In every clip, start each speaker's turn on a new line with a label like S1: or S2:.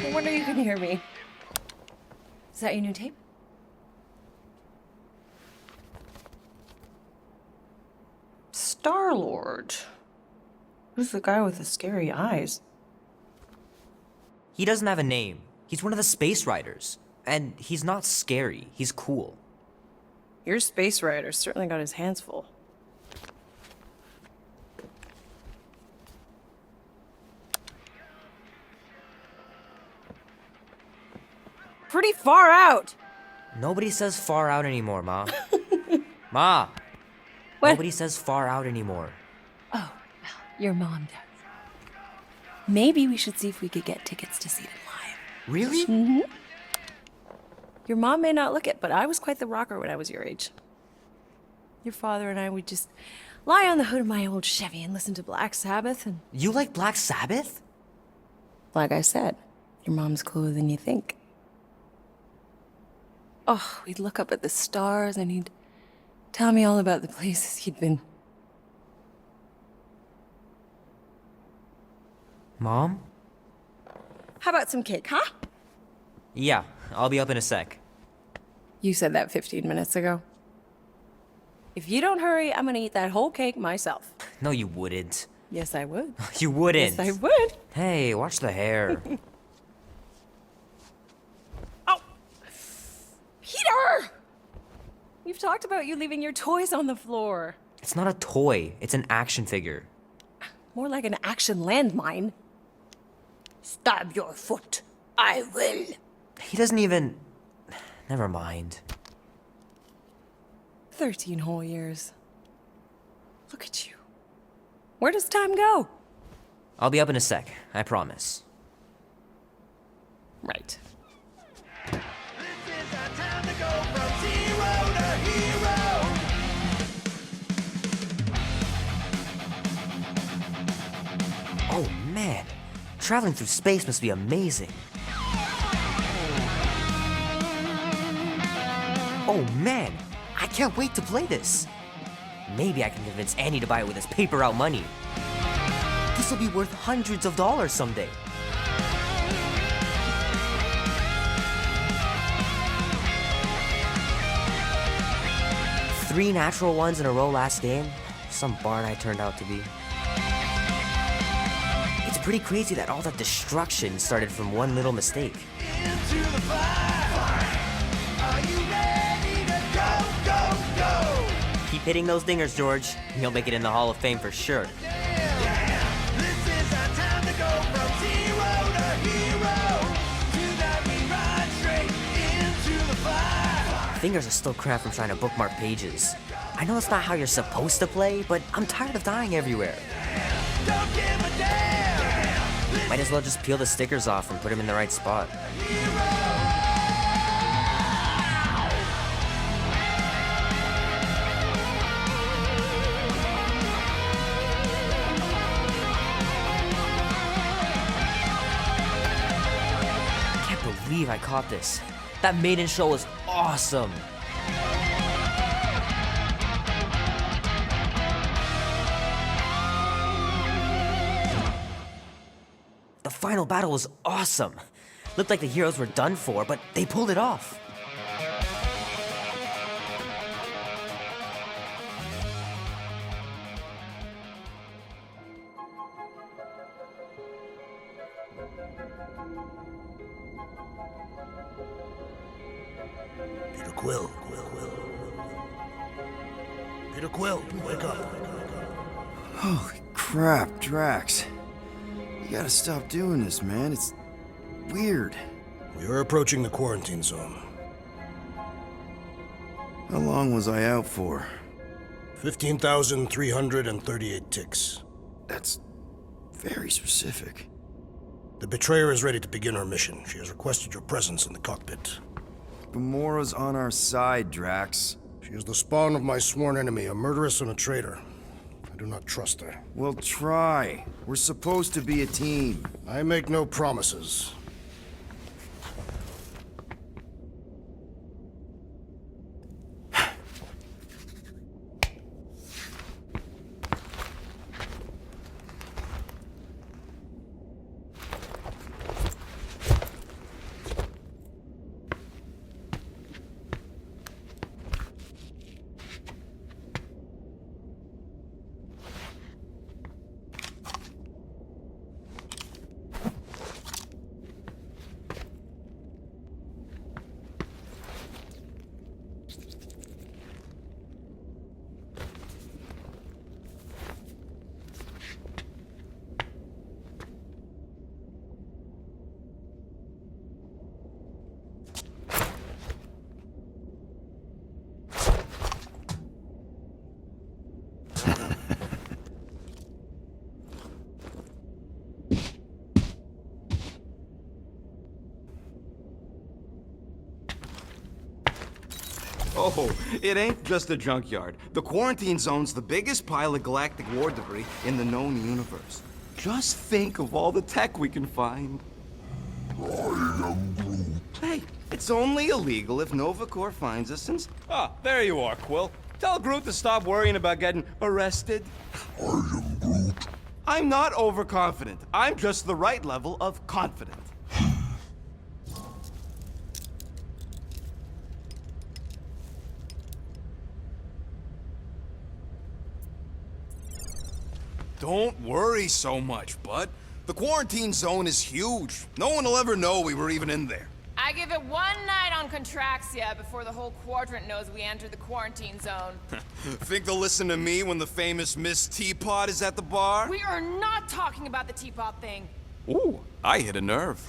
S1: No wonder you can hear me. Is that your new tape? Star-Lord. Who's the guy with the scary eyes?
S2: He doesn't have a name. He's one of the space riders. And he's not scary, he's cool.
S1: Your space rider certainly got his hands full. Pretty far out!
S2: Nobody says far out anymore, Ma. Ma!
S1: What?
S2: Nobody says far out anymore.
S1: Oh, well, your mom does. Maybe we should see if we could get tickets to see them live.
S2: Really?
S1: Mm-hmm. Your mom may not look it, but I was quite the rocker when I was your age. Your father and I would just lie on the hood of my old Chevy and listen to Black Sabbath and...
S2: You like Black Sabbath?
S1: Like I said, your mom's cooler than you think. Oh, we'd look up at the stars and he'd tell me all about the places he'd been.
S2: Mom?
S1: How about some cake, huh?
S2: Yeah, I'll be up in a sec.
S1: You said that 15 minutes ago. If you don't hurry, I'm gonna eat that whole cake myself.
S2: No, you wouldn't.
S1: Yes, I would.
S2: You wouldn't.
S1: Yes, I would.
S2: Hey, watch the hair.
S1: Oh! Peter! We've talked about you leaving your toys on the floor.
S2: It's not a toy, it's an action figure.
S1: More like an action landmine. Stab your foot. I will.
S2: He doesn't even... Never mind.
S1: 13 whole years. Look at you. Where does time go?
S2: I'll be up in a sec, I promise.
S1: Right.
S3: This is our time to go from zero to hero.
S2: Oh man, traveling through space must be amazing. Oh man, I can't wait to play this. Maybe I can convince Annie to buy it with his paper out money. This will be worth hundreds of dollars someday. Three natural ones in a row last game. Some barn I turned out to be. It's pretty crazy that all that destruction started from one little mistake.
S3: Into the fire. Are you ready to go, go, go?
S2: Keep hitting those dingers, George. You'll make it in the Hall of Fame for sure.
S3: This is our time to go from zero to hero. Tonight we ride straight into the fire.
S2: Fingers are still cramped from trying to bookmark pages. I know it's not how you're supposed to play, but I'm tired of dying everywhere.
S3: Don't give a damn.
S2: Might as well just peel the stickers off and put them in the right spot. I can't believe I caught this. That maiden show was awesome. The final battle was awesome. Looked like the heroes were done for, but they pulled it off.
S4: Peter Quill. Peter Quill, wake up.
S5: Holy crap, Drax. You gotta stop doing this, man. It's weird.
S4: We are approaching the quarantine zone.
S5: How long was I out for?
S4: 15,338 ticks.
S5: That's very specific.
S4: The betrayer is ready to begin her mission. She has requested your presence in the cockpit.
S5: Gamora's on our side, Drax.
S4: She is the spawn of my sworn enemy, a murderess and a traitor. I do not trust her.
S5: Well, try. We're supposed to be a team.
S4: I make no promises.
S6: Oh, it ain't just a junkyard. The quarantine zone's the biggest pile of galactic war debris in the known universe. Just think of all the tech we can find. Hey, it's only illegal if Nova Corps finds us and... Ah, there you are, Quill. Tell Groot to stop worrying about getting arrested. I am Groot. I'm not overconfident. I'm just the right level of confident.
S7: Don't worry so much, bud. The quarantine zone is huge. No one will ever know we were even in there.
S8: I give it one night on Contraxia before the whole quadrant knows we entered the quarantine zone.
S7: Think they'll listen to me when the famous Miss Teapot is at the bar?
S8: We are not talking about the teapot thing.
S7: Ooh, I hit a nerve.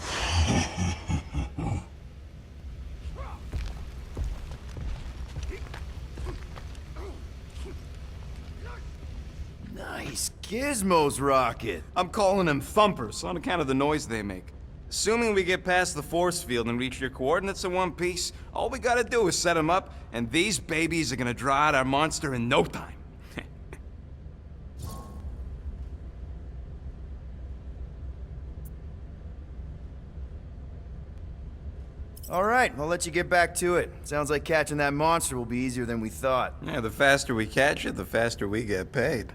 S5: Nice gizmos, Rocket.
S6: I'm calling them thumpers on account of the noise they make. Assuming we get past the force field and reach your coordinates in one piece, all we gotta do is set them up, and these babies are gonna draw out our monster in no time.
S5: All right, I'll let you get back to it. Sounds like catching that monster will be easier than we thought.
S6: Yeah, the faster we catch it, the faster we get paid.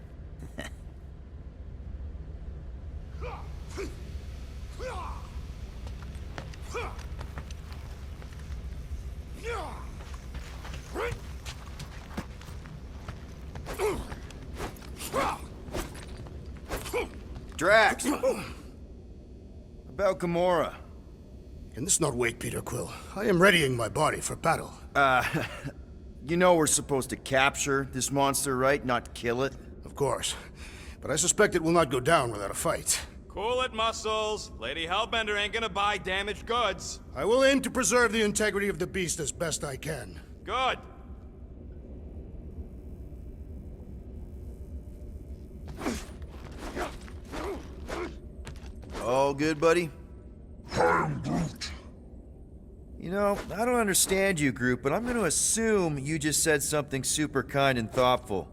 S5: Drax! About Gamora.
S4: Can this not wait, Peter Quill? I am readying my body for battle.
S5: You know we're supposed to capture this monster, right? Not kill it?
S4: Of course. But I suspect it will not go down without a fight.
S6: Cool it, Muscles. Lady Hellbender ain't gonna buy damaged goods.
S4: I will aim to preserve the integrity of the beast as best I can.
S6: Good.
S5: All good, buddy? You know, I don't understand you, Groot, but I'm gonna assume you just said something super kind and thoughtful.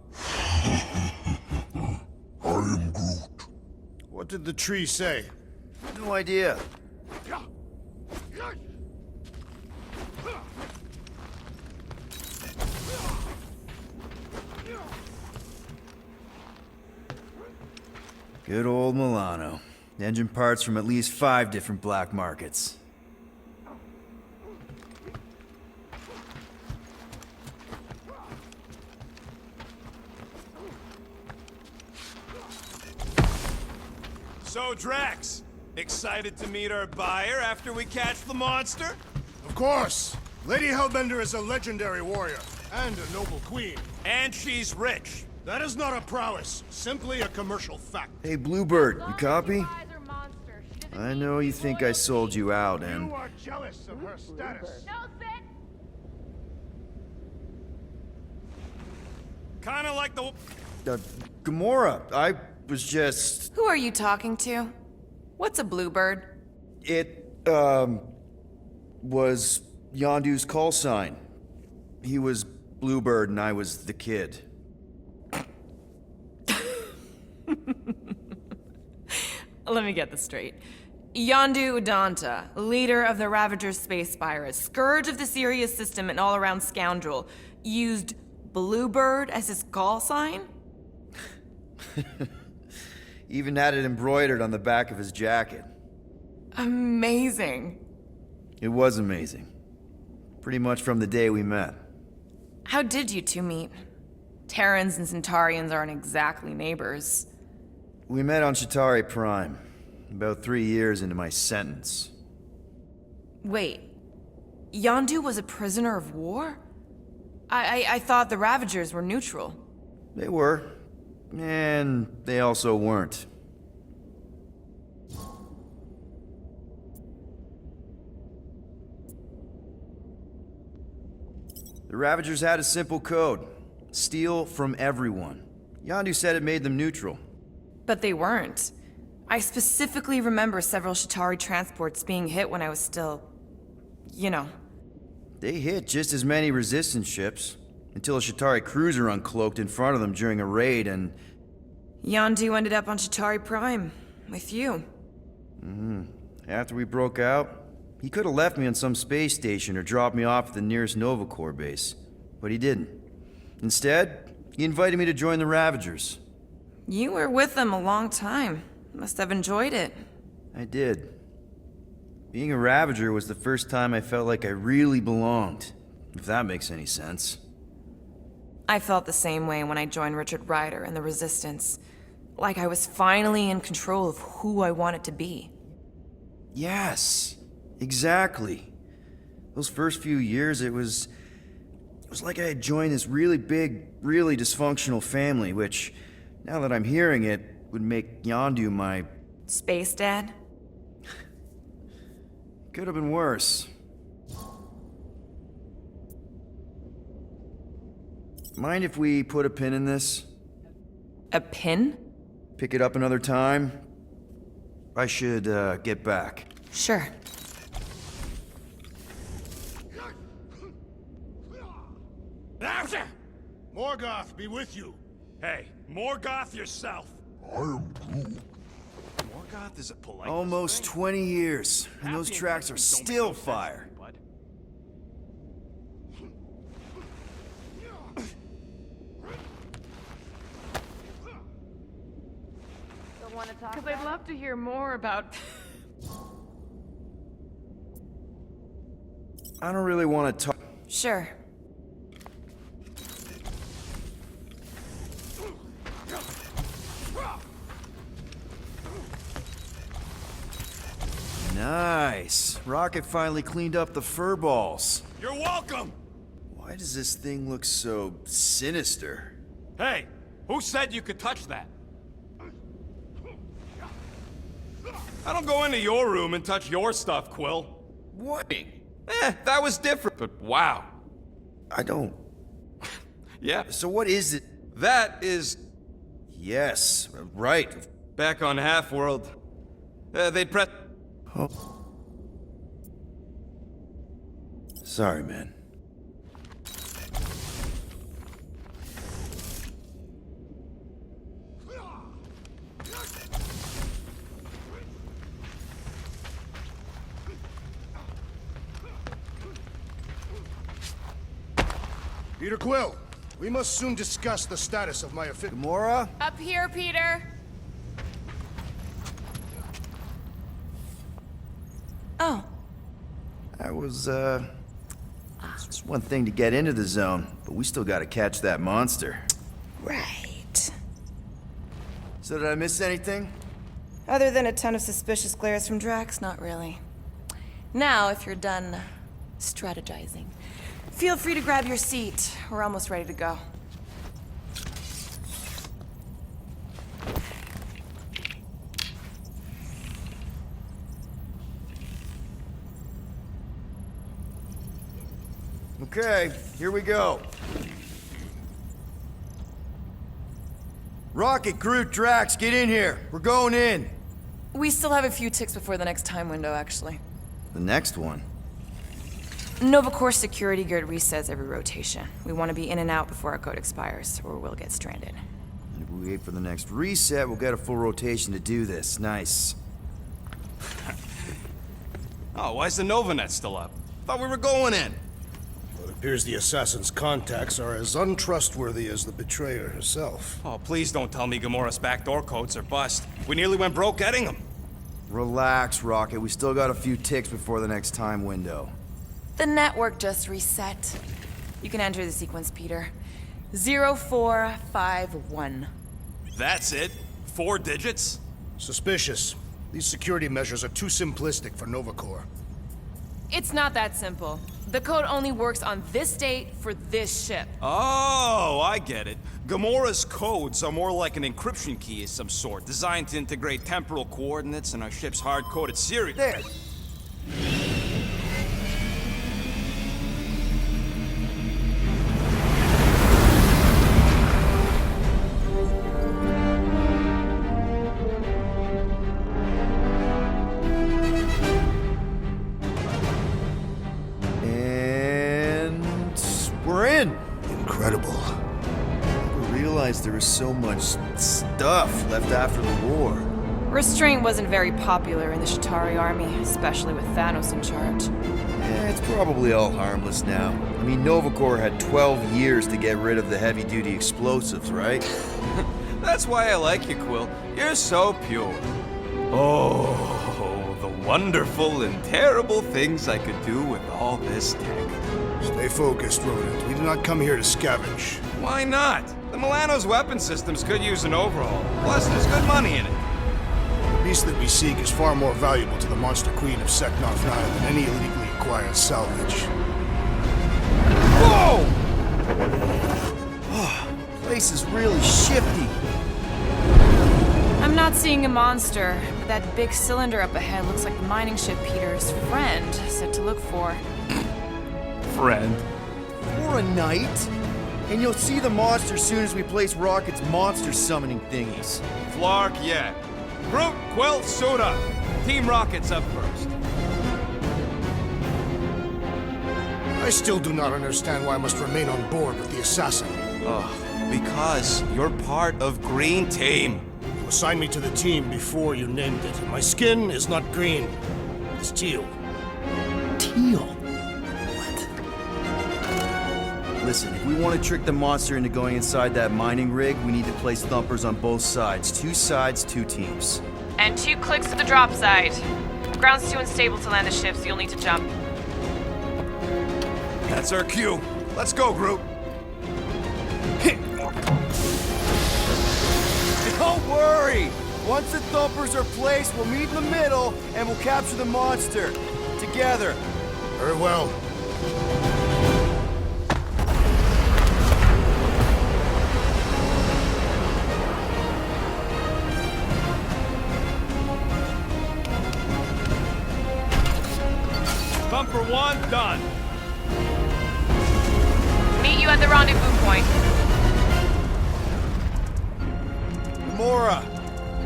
S4: What did the tree say?
S5: No idea. Good old Milano. Engine parts from at least 5 different black markets.
S7: So, Drax, excited to meet our buyer after we catch the monster?
S4: Of course! Lady Hellbender is a legendary warrior, and a noble queen.
S7: And she's rich.
S4: That is not a prowess, simply a commercial fact.
S5: Hey, Bluebird, you copy? I know you think I sold you out,
S4: You
S5: and...
S4: are jealous of her status.
S8: No, sit.
S7: Kinda like the...
S5: Gamora, I was just...
S8: Who are you talking to? What's a bluebird?
S5: It, was Yondu's call sign. He was Bluebird and I was the kid.
S8: Let me get this straight. Yondu Udanta, leader of the Ravager's space virus, scourge of the Sirius system and all-around scoundrel, used Bluebird as his call sign?
S5: Even had it embroidered on the back of his jacket.
S8: Amazing.
S5: It was amazing. Pretty much from the day we met.
S8: How did you two meet? Terrans and Centaurians aren't exactly neighbors.
S5: We met on Chitauri Prime, about 3 years into my sentence.
S8: Wait, Yondu was a prisoner of war? I thought the Ravagers were neutral.
S5: They were, and they also weren't. The Ravagers had a simple code. Steal from everyone. Yondu said it made them neutral.
S8: But they weren't. I specifically remember several Chitauri transports being hit when I was still... you know.
S5: They hit just as many resistance ships, until a Shatari cruiser uncloaked in front of them during a raid and...
S8: Yondu ended up on Chitauri Prime, with you.
S5: After we broke out, he could have left me on some space station or dropped me off at the nearest Nova Corps base. But he didn't. Instead, he invited me to join the Ravagers.
S8: You were with them a long time. Must have enjoyed it.
S5: I did. Being a Ravager was the first time I felt like I really belonged, if that makes any sense.
S8: I felt the same way when I joined Richard Ryder and the Resistance. Like I was finally in control of who I wanted to be.
S5: Yes, exactly. Those first few years, it was like I had joined this really big, really dysfunctional family, which, now that I'm hearing it, would make Yondu my...
S8: Space Dad?
S5: Could have been worse. Mind if we put a pin in this?
S8: A pin?
S5: Pick it up another time? I should, get back.
S8: Sure.
S4: Morgoth be with you.
S3: Hey, Morgoth yourself.
S7: Groot.
S6: Morgoth is a polite.
S5: Almost 20 years, and those
S6: Happy
S5: tracks are
S6: intentions don't make
S5: still
S6: no sense,
S5: fire.
S6: bud.
S8: Because I'd love to hear more about...
S5: I don't really want to talk.
S8: Sure.
S5: Nice. Rocket finally cleaned up the fur balls.
S3: You're welcome.
S5: Why does this thing look so sinister?
S3: Hey, who said you could touch that? I don't go into your room and touch your stuff, Quill.
S5: What?
S3: That was different, but wow.
S5: I don't.
S3: Yeah,
S5: So what is it?
S3: that is
S5: Yes, right.
S3: back on Half-World. They press...
S5: Sorry, man.
S4: Peter Quill, we must soon discuss the status of my official...
S5: Gamora?
S8: Up here, Peter. Oh.
S5: That was, it's just one thing to get into the zone, but we still gotta catch that monster.
S8: Right.
S5: So did I miss anything?
S8: Other than a ton of suspicious glares from Drax, not really. Now, if you're done strategizing, feel free to grab your seat. We're almost ready to go.
S5: Okay, here we go. Rocket, Groot, Drax, get in here. We're going in.
S8: We still have a few ticks before the next time window, actually.
S5: The next one.
S8: Nova Corps security grid resets every rotation. We want to be in and out before our code expires, or we'll get stranded.
S5: And if we wait for the next reset, we'll get a full rotation to do this. Nice.
S6: Oh, why's the Novanet still up? Thought we were going in.
S4: It appears the assassin's contacts are as untrustworthy as the betrayer herself.
S6: Oh, please don't tell me Gamora's backdoor codes are bust. We nearly went broke getting them.
S5: Relax, Rocket. We still got a few ticks before the next time window.
S8: The network just reset. You can enter the sequence, Peter. 0451.
S6: That's it? 4 digits?
S4: Suspicious. These security measures are too simplistic for Nova Corps.
S8: It's not that simple. The code only works on this date for this ship.
S6: Oh, I get it. Gamora's codes are more like an encryption key of some sort, designed to integrate temporal coordinates in our ship's hard-coded serial.
S5: There.
S4: incredible.
S5: I realized there was so much stuff left after the war.
S8: Restraint wasn't very popular in the Shatari army, especially with Thanos in charge.
S5: Yeah, it's probably all harmless now. I mean, Nova Corps had 12 years to get rid of the heavy-duty explosives, right?
S6: That's why I like you, Quill. You're so pure. Oh, the wonderful and terrible things I could do with all this tech.
S4: Stay focused, Rodent. We did not come here to scavenge.
S6: Why not? The Milano's weapon systems could use an overhaul. Plus, there's good money in it.
S4: The beast that we seek is far more valuable to the Monster Queen of Seknarf Nile than any illegally acquired salvage.
S5: Whoa! Oh, place is really shifty.
S8: I'm not seeing a monster, but that big cylinder up ahead looks like the mining ship Peter's friend said to look for.
S6: Friend.
S5: For a night? And you'll see the monster soon as we place Rocket's monster summoning thingies.
S6: Flark, yeah. Groot, Quill, suit up. Team Rocket's up first.
S4: I still do not understand why I must remain on board with the assassin.
S6: Because you're part of Green Team.
S4: You assigned me to the team before you named it, and my skin is not green. It's teal.
S5: Teal? Listen, if we want to trick the monster into going inside that mining rig, we need to place thumpers on both sides. 2 sides, 2 teams.
S8: And 2 clicks to the drop side. Ground's too unstable to land the ship, so you'll need to jump.
S6: That's our cue. Let's go, Groot.
S5: Don't worry! Once the thumpers are placed, we'll meet in the middle, and we'll capture the monster. Together.
S4: Very well.
S6: Thumper 1, done.
S8: Meet you at the rendezvous point.
S5: Mora,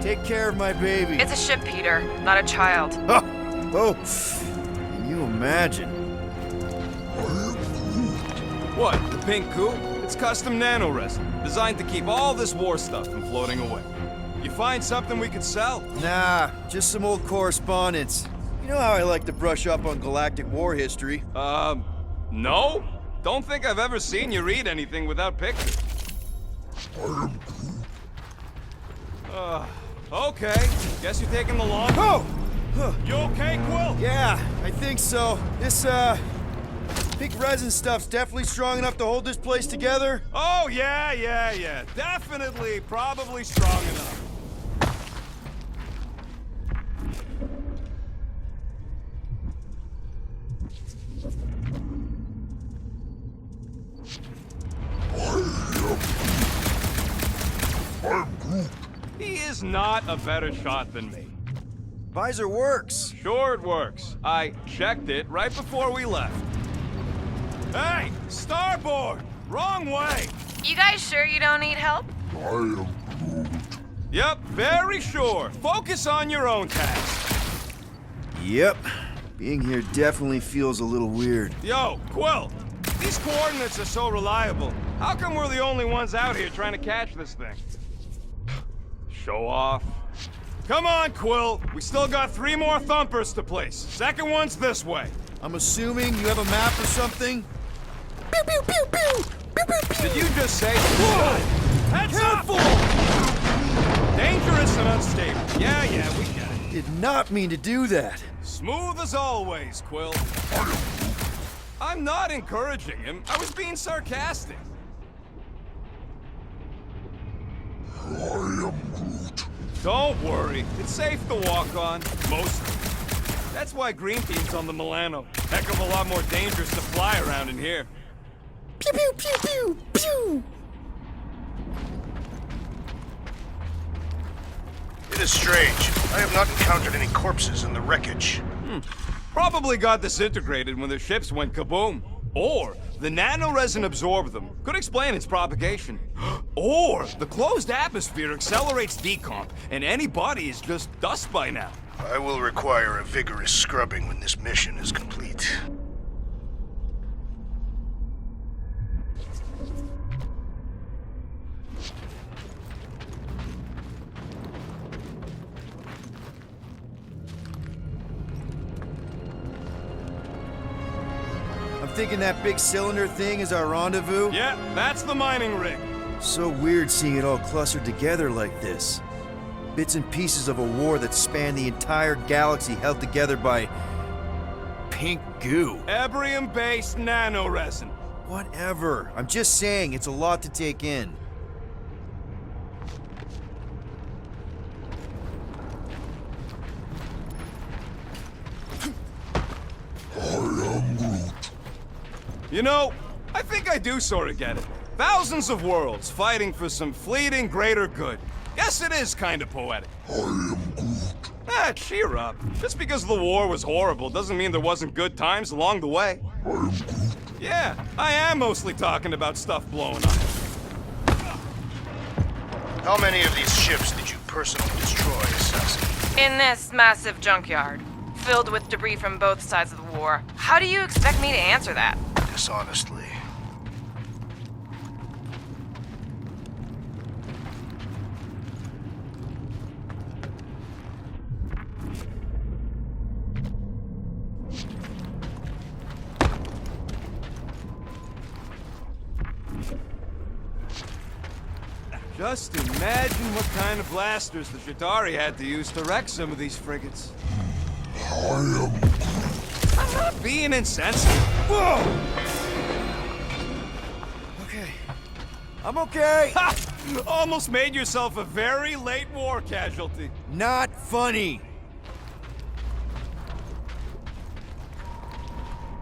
S5: take care of my baby.
S8: It's a ship, Peter, not a child.
S5: Oh, can you imagine?
S6: What, the pink coupe? It's custom nanoresin, designed to keep all this war stuff from floating away. You find something we could sell?
S5: Nah, just some old correspondence. You know how I like to brush up on galactic war history.
S6: No? Don't think I've ever seen you read anything without pictures. Okay. Guess you're taking the long.
S5: Oh!
S6: You okay, Quill?
S5: Yeah, I think so. This, pink resin stuff's definitely strong enough to hold this place together.
S6: Oh, yeah. Definitely, probably strong enough. He is not a better shot than me.
S5: Visor works.
S6: Sure it works. I checked it right before we left. Hey, starboard! Wrong way!
S8: You guys sure you don't need help?
S6: Yep, very sure. Focus on your own task.
S5: Yep. Being here definitely feels a little weird.
S6: Yo, Quill! These coordinates are so reliable. How come we're the only ones out here trying to catch this thing? Show off. Come on, Quill. We still got 3 more thumpers to place. Second one's this way.
S5: I'm assuming you have a map or something? Pew, pew, pew, pew! Pew, pew, pew!
S6: Did you just say? Whoa! Heads
S5: Careful!
S6: up! Dangerous and unstable. Yeah, we get it.
S5: Did not mean to do that.
S6: Smooth as always, Quill. I'm not encouraging him. I was being sarcastic. Don't worry. It's safe to walk on. Mostly. That's why Green Team's on the Milano. Heck of a lot more dangerous to fly around in here.
S5: Pew, pew, pew, pew, pew!
S4: It is strange. I have not encountered any corpses in the wreckage.
S6: Probably got disintegrated when the ships went kaboom. Or the nanoresin absorbed them. Could explain its propagation. Or the closed atmosphere accelerates decomp, and any body is just dust by now.
S4: I will require a vigorous scrubbing when this mission is complete.
S5: thinking that big cylinder thing is our rendezvous.
S6: Yeah, that's the mining rig.
S5: So weird seeing it all clustered together like this. Bits and pieces of a war that spanned the entire galaxy held together by pink goo.
S6: Ebrium-based nanoresin.
S5: Whatever. I'm just saying, it's a lot to take in.
S6: You know, I think I do sort of get it. Thousands of worlds fighting for some fleeting greater good. Guess it is kind of poetic. I am Groot. Ah, cheer up. Just because the war was horrible doesn't mean there wasn't good times along the way. I am Groot. Yeah, I am mostly talking about stuff blowing up.
S4: How many of these ships did you personally destroy, Assassin?
S8: In this massive junkyard, filled with debris from both sides of the war. How do you expect me to answer that?
S4: Dishonestly.
S6: Just imagine what kind of blasters the Jatari had to use to wreck some of these frigates. I'm not being insensitive. Whoa!
S5: Okay. I'm okay.
S6: Ha! Almost made yourself a very late war casualty.
S5: Not funny.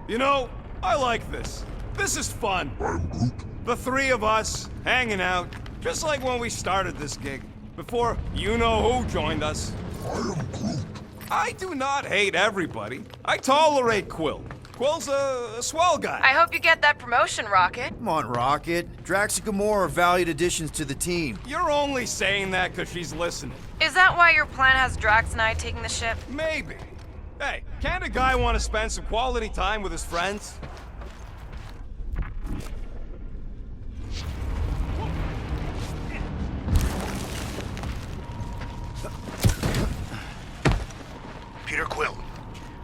S6: You know, I like this. This is fun. The three of us, hanging out, just like when we started this gig. Before you-know-who joined us. I am Groot. I do not hate everybody. I tolerate Quill. Quill's a swell guy.
S8: I hope you get that promotion, Rocket.
S5: Come on, Rocket. Drax and Gamora are valued additions to the team.
S6: You're only saying that because she's listening.
S8: Is that why your plan has Drax and I taking the ship?
S6: Maybe. Hey, can't a guy want to spend some quality time with his friends?
S4: Peter Quill,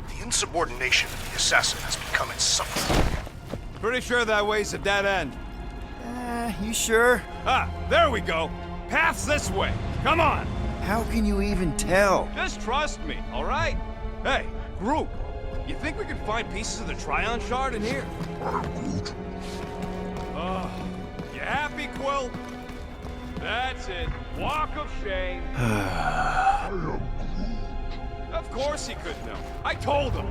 S4: the insubordination of the assassin has become insufferable.
S6: Pretty sure that way's a dead end.
S5: You sure?
S6: Ah, there we go. Path's this way. Come on.
S5: How can you even tell?
S6: Just trust me, all right? Hey, Groot, you think we could find pieces of the Tryon Shard in here? You happy, Quill? That's it. Walk of shame. Of course he could know. I told him.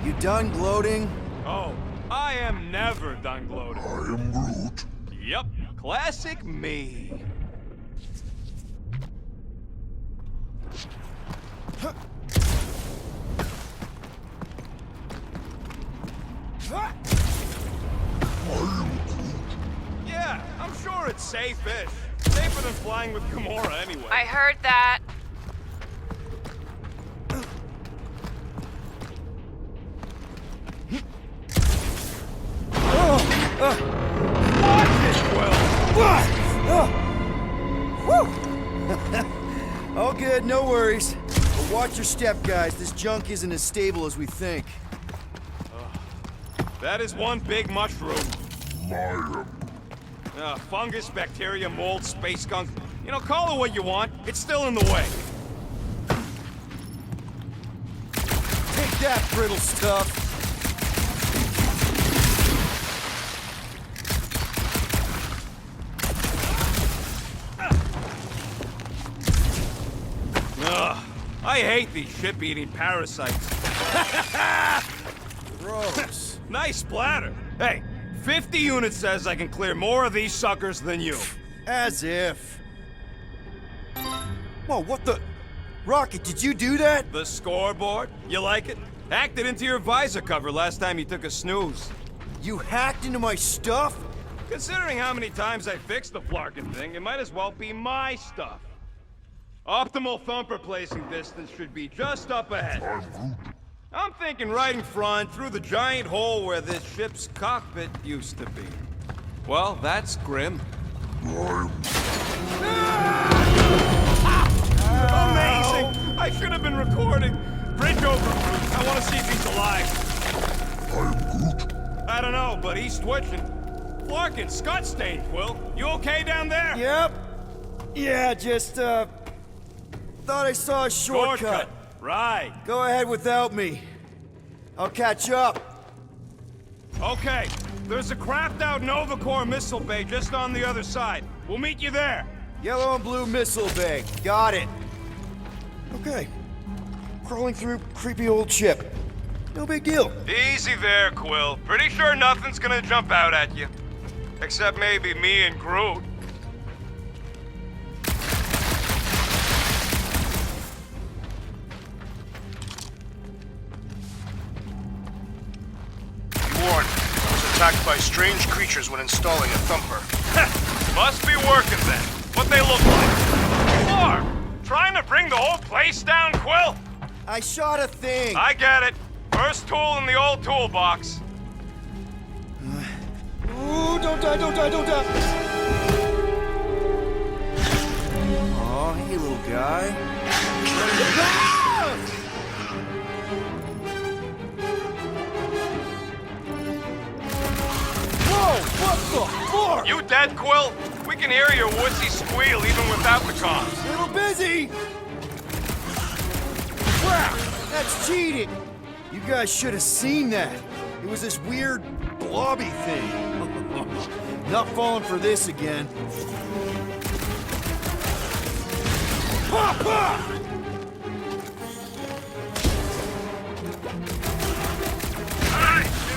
S5: You done gloating?
S6: Oh, I am never done gloating. I am Groot. Yep, classic me. Yeah, I'm sure it's safe-ish. Safer than flying with Gamora anyway.
S8: I heard that.
S5: All good, no worries. But watch your step, guys. This junk isn't as stable as we think.
S6: That is one big mushroom. Fungus, bacteria, mold, space skunk. You know, call it what you want. It's still in the way.
S5: Take that, brittle stuff.
S6: Ugh, I hate these ship-eating parasites.
S5: Gross.
S6: Nice splatter. Hey, 50 units says I can clear more of these suckers than you.
S5: As if. Whoa, what the? Rocket, did you do that?
S6: The scoreboard? You like it? Hacked it into your visor cover last time you took a snooze.
S5: You hacked into my stuff?
S6: Considering how many times I fixed the flarkin' thing, it might as well be my stuff. Optimal thumper placing distance should be just up ahead. I'm thinking right in front, through the giant hole where this ship's cockpit used to be. Well, that's grim. Amazing! I should have been recording. Bridge over, Groot. I want to see if he's alive. I don't know, but he's twitching. Flarkin, Scott stained, Quill. You okay down there?
S5: Yep. Yeah, just, thought I saw a shortcut.
S6: Right.
S5: Go ahead without me. I'll catch up.
S6: Okay. There's a crapped-out Nova Corps missile bay just on the other side. We'll meet you there.
S5: Yellow and blue missile bay. Got it. Okay. Crawling through creepy old ship. No big deal.
S6: Easy there, Quill. Pretty sure nothing's gonna jump out at you. Except maybe me and Groot.
S4: Warned. I was attacked by strange creatures when installing a thumper.
S6: Must be working then. What they look like? Floor! Trying to bring the whole place down, Quill?
S5: I shot a thing.
S6: I get it. First tool in the old toolbox.
S5: Ooh, don't die, don't die, don't die. Aw, hey, little guy. Whoa, what the fuck?
S6: You dead, Quill? We can hear your wussy squeal even without the comms.
S5: Little busy. Crap, that's cheating. You guys should have seen that. It was this weird blobby thing. Not falling for this again. Ha ha!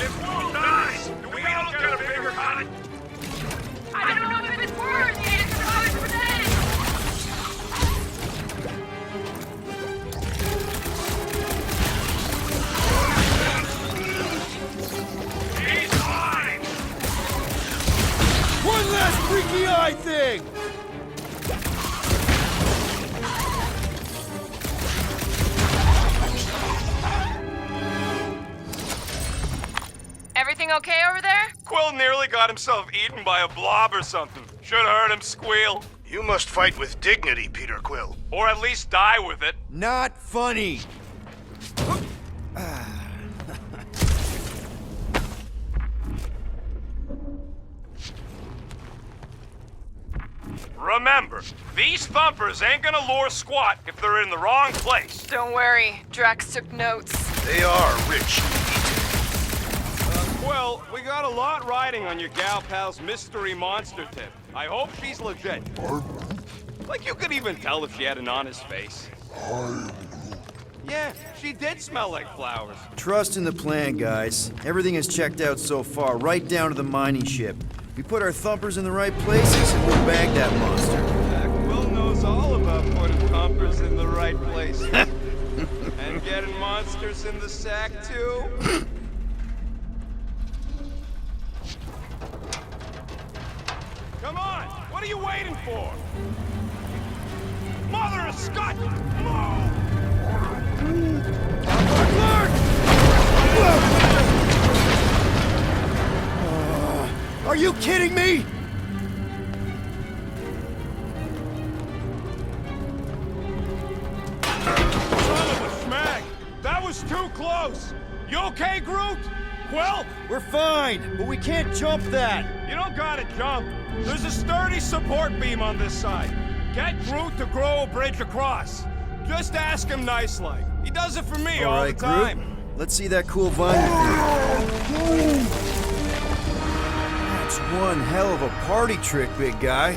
S6: If Quill dies, do we all get a bigger cut?
S8: I don't know if it's worth it. It's 100%.
S6: He's mine!
S5: One last freaky eye thing!
S8: Everything okay over there?
S6: Quill nearly got himself eaten by a blob or something. Should've heard him squeal.
S4: You must fight with dignity, Peter Quill.
S6: Or at least die with it.
S5: Not funny.
S6: Remember, these thumpers ain't gonna lure squat if they're in the wrong place.
S8: Don't worry. Drax took notes.
S4: They are rich.
S6: Quill, we got a lot riding on your gal pal's mystery monster tip. I hope she's legit. Like you could even tell if she had an honest face. Yeah, she did smell like flowers.
S5: Trust in the plan, guys. Everything is checked out so far, right down to the mining ship. We put our thumpers in the right places, and we'll bag that monster.
S6: Quill knows all about putting thumpers in the right place. And getting monsters in the sack, too. Come on! What are you waiting for? Mother of Scott! Move!
S5: Are you kidding me?
S6: Son of a schmag! That was too close! You okay, Groot? Quill?
S5: We're fine, but we can't jump that.
S6: You don't gotta jump. There's a sturdy support beam on this side. Get Groot to grow a bridge across. Just ask him nice-like. He does it for me all
S5: right,
S6: the time.
S5: Groot. Let's see that cool vine. That's one hell of a party trick, big guy.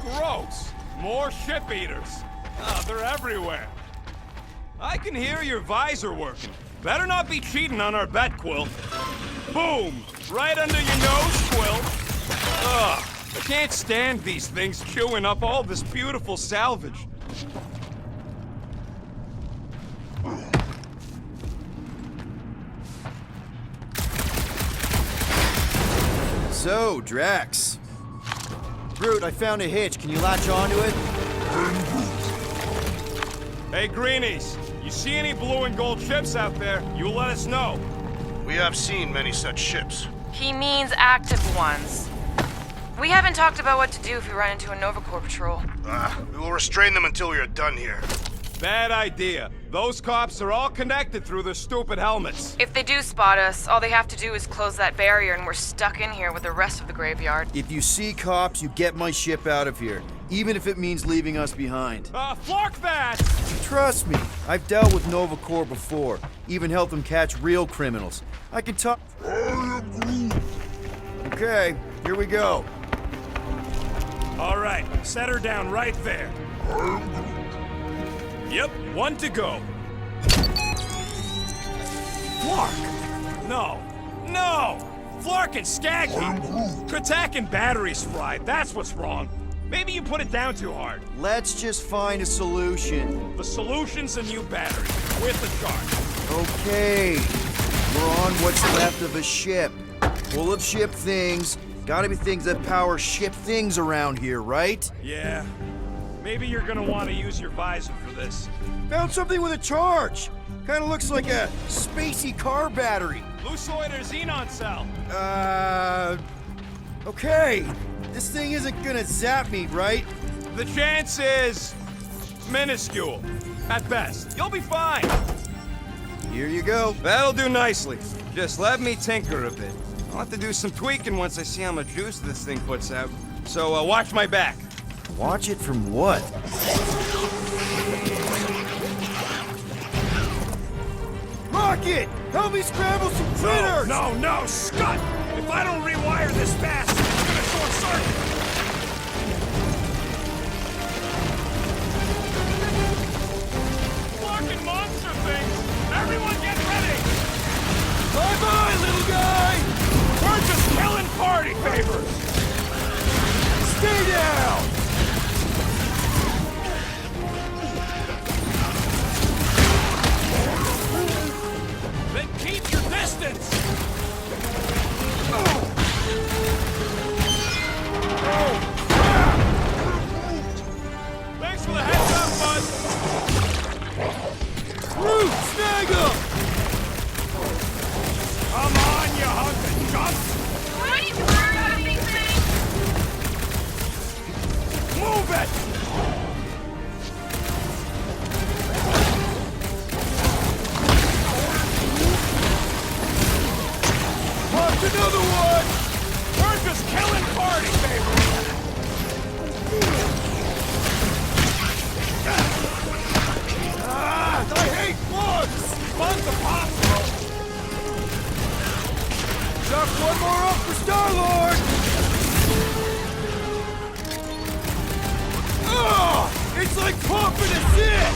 S6: Gross. More ship eaters. Ah, they're everywhere. I can hear your visor working. Better not be cheating on our bet, Quill. Boom! Right under your nose, Quill. Ugh. I can't stand these things chewing up all this beautiful salvage.
S5: So, Drax. Groot, I found a hitch. Can you latch onto it?
S6: Hey, Greenies, you see any blue and gold ships out there, you let us know.
S4: We have seen many such ships.
S8: He means active ones. We haven't talked about what to do if we run into a Nova Corps patrol.
S4: We will restrain them until we are done here.
S6: Bad idea. Those cops are all connected through their stupid helmets.
S8: If they do spot us, all they have to do is close that barrier and we're stuck in here with the rest of the graveyard.
S5: If you see cops, you get my ship out of here, even if it means leaving us behind.
S6: Fuck that!
S5: Trust me, I've dealt with Nova Corps before, even helped them catch real criminals. I can talk. Okay, here we go.
S6: All right, set her down right there. Yep, one to go. Flark! No! Flark and Skaggy! Kratak and batteries fried, that's what's wrong. Maybe you put it down too hard.
S5: Let's just find a solution.
S6: The solution's a new battery, with the charge.
S5: Okay, we're on what's left of a ship. Full of ship things. Gotta be things that power ship things around here, right?
S6: Yeah. Maybe you're gonna want to use your visor for this.
S5: Found something with a charge. Kinda looks like a spacey car battery.
S6: Lucioid or xenon cell?
S5: Okay. This thing isn't gonna zap me, right?
S6: The chance is minuscule, at best. You'll be fine.
S5: Here you go.
S6: That'll do nicely. Just let me tinker a bit. I'll have to do some tweaking once I see how much juice this thing puts out. So watch my back.
S5: Watch it from what? Rocket! Help me scramble some critters!
S6: No, Scott! If I don't rewire this fast, it's gonna short circuit! Fucking monster things! Everyone get ready! Bye-bye, little guy! We're just killing party favors!
S5: Stay down!
S6: Then keep your distance! Thanks for the heads up, bud!
S5: Root, snag him!
S6: Come on, you hunk of junk! Move it!
S5: Watch another one!
S6: We're just killing party favors!
S5: I hate bugs!
S6: Fun's impossible!
S5: Chuck one more up for Star-Lord! It's like pumping a zit!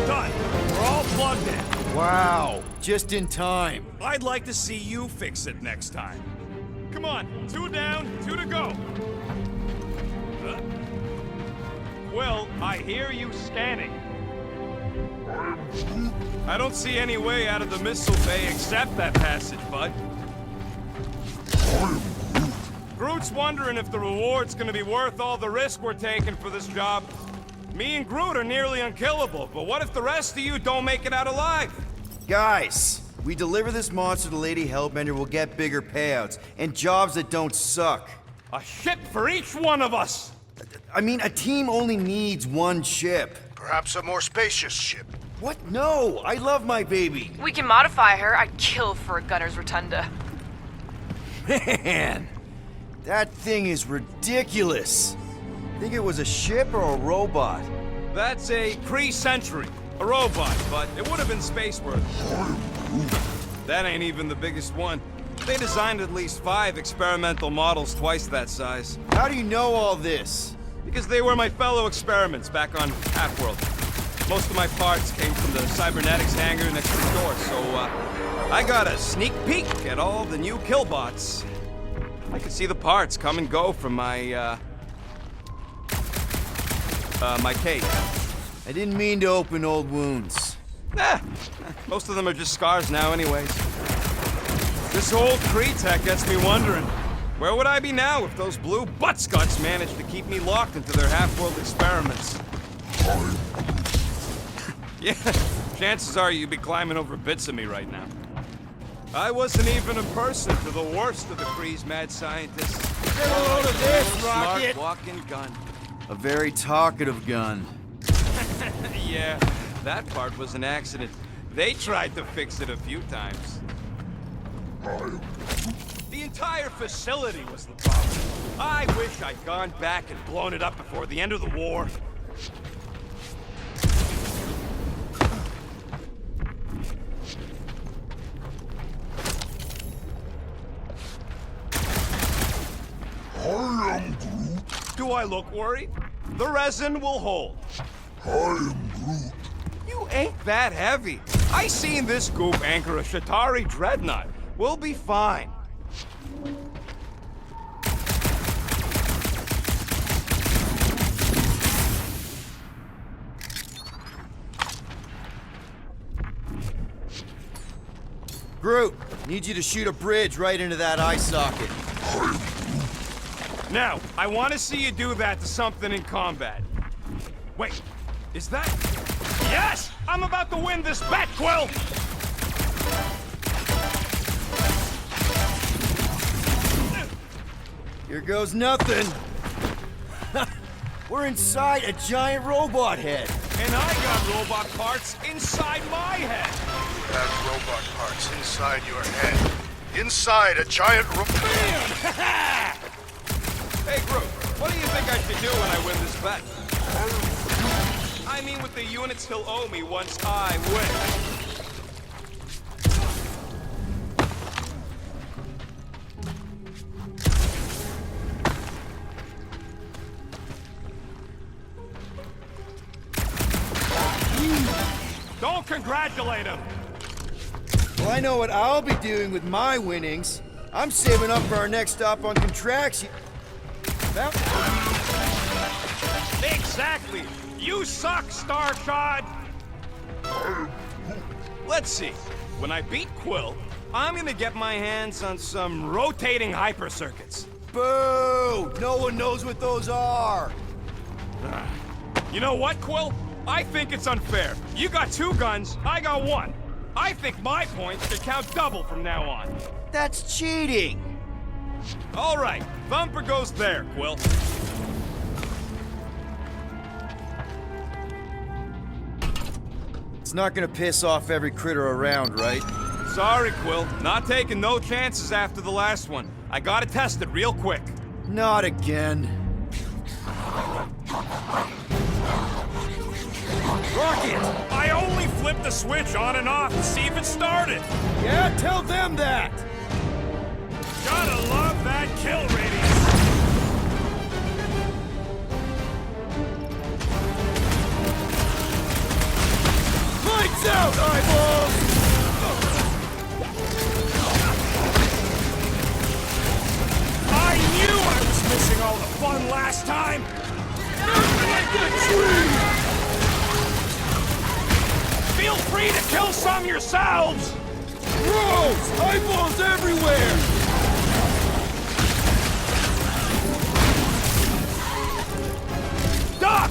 S6: Done. We're all plugged in.
S5: Wow, just in time.
S6: I'd like to see you fix it next time. Come on, 2 down, 2 to go. Will, I hear you scanning. I don't see any way out of the missile bay except that passage, bud. Groot's wondering if the reward's gonna be worth all the risk we're taking for this job. Me and Groot are nearly unkillable, but what if the rest of you don't make it out alive?
S5: Guys, we deliver this monster to Lady Hellbender, we'll get bigger payouts, and jobs that don't suck.
S6: A ship for each one of us!
S5: I mean, a team only needs one ship.
S4: Perhaps a more spacious ship.
S5: What? No! I love my baby!
S8: We can modify her. I'd kill for a gunner's rotunda.
S5: Man! That thing is ridiculous! Think it was a ship or a robot?
S6: That's a Kree Sentry, a robot, but it would have been space-worthy. That ain't even the biggest one. They designed at least 5 experimental models twice that size.
S5: How do you know all this?
S6: Because they were my fellow experiments back on Half-World. Most of my parts came from the cybernetics hangar next to the door, so I got a sneak peek at all the new killbots. I could see the parts come and go from my cage.
S5: I didn't mean to open old wounds.
S6: Most of them are just scars now anyways. This old Kree tech gets me wondering, Where would I be now if those blue buttscuts managed to keep me locked into their half-world experiments? Yeah, chances are you'd be climbing over bits of me right now. I wasn't even a person to the worst of the Kree's mad scientists.
S5: Get a load of this,
S6: Smart
S5: Rocket!
S6: walking gun.
S5: A very talkative gun.
S6: Yeah, that part was an accident. They tried to fix it a few times. The entire facility was the problem. I wish I'd gone back and blown it up before the end of the war.
S3: I am Groot.
S6: Do I look worried? The resin will hold.
S3: I am Groot.
S6: You ain't that heavy. I seen this goop anchor a Shatari dreadnought. We'll be fine.
S5: Groot, need you to shoot a bridge right into that eye socket.
S6: Now, I want to see you do that to something in combat. Wait, is that... Yes! I'm about to win this bet, Quill!
S5: Here goes nothing. We're inside a giant robot head.
S6: And I got robot parts inside my head.
S4: You have robot parts inside your head. Inside a giant
S6: Hey, Groot, what do you think I should do when I win this bet? I mean with the units he'll owe me once I win. Don't congratulate him!
S5: Well, I know what I'll be doing with my winnings. I'm saving up for our next stop on Contraction.
S6: Exactly! You suck, Starshot! Let's see. When I beat Quill, I'm gonna get my hands on some rotating hyper circuits.
S5: Boo! No one knows what those are.
S6: You know what, Quill? I think it's unfair. You got 2 guns, I got 1. I think my points should count double from now on.
S5: That's cheating.
S6: All right, Thumper goes there, Quill.
S5: It's not gonna piss off every critter around, right?
S6: Sorry, Quill. Not taking no chances after the last one. I gotta test it real quick.
S5: Not again.
S6: Rocket! I only flipped the switch on and off to see if it started.
S5: Yeah, tell them that!
S6: Gotta love that kill radius.
S5: Lights out, eyeballs!
S6: I knew I was missing all the fun last time. Feel free to kill some yourselves!
S5: Gross! Eyeballs everywhere!
S6: Duck!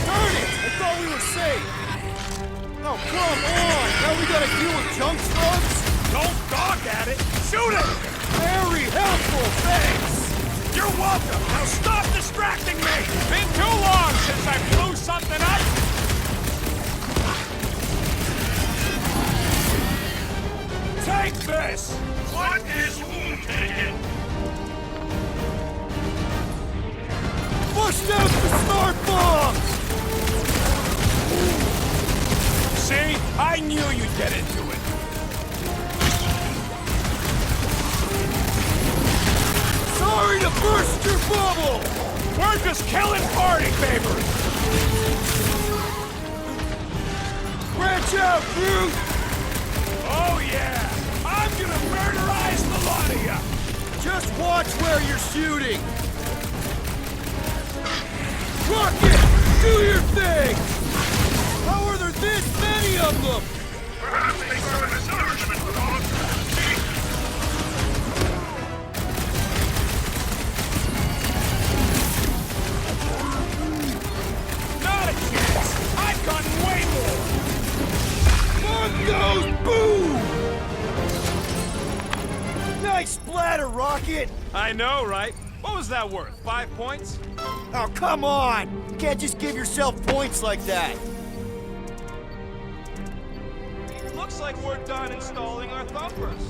S5: Darn it! I thought we were safe! Oh, come on! Now we gotta deal with junk slugs?
S6: Don't gawk at it! Shoot it!
S5: Very helpful, thanks!
S6: You're welcome! Now stop distracting me! Been too long since I blew something up! Take this! What is taken?
S5: Pushed out the smart bombs!
S6: See? I knew you'd get into it.
S5: Sorry to burst your bubble!
S6: We're just killing party favors!
S5: Branch out, Groot!
S6: Oh yeah! I'm gonna murderize the lot of ya!
S5: Just watch where you're shooting! Rocket! Do your thing! How are there this many of them?
S3: Not a chance! I've gotten way more! Fuck goes boom! Nice splatter, Rocket!
S6: I know, right? What was that worth? 5 points?
S3: Oh, come on! You can't just give yourself points like that!
S6: Looks like we're done installing our thumpers.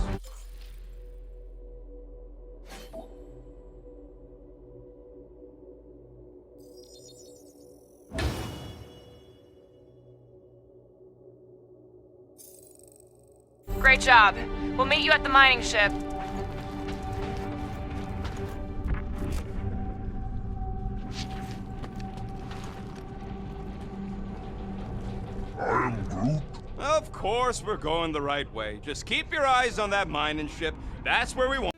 S8: Great job. We'll meet you at the mining ship.
S6: Of course we're going the right way. Just keep your eyes on that mining ship. That's where we want.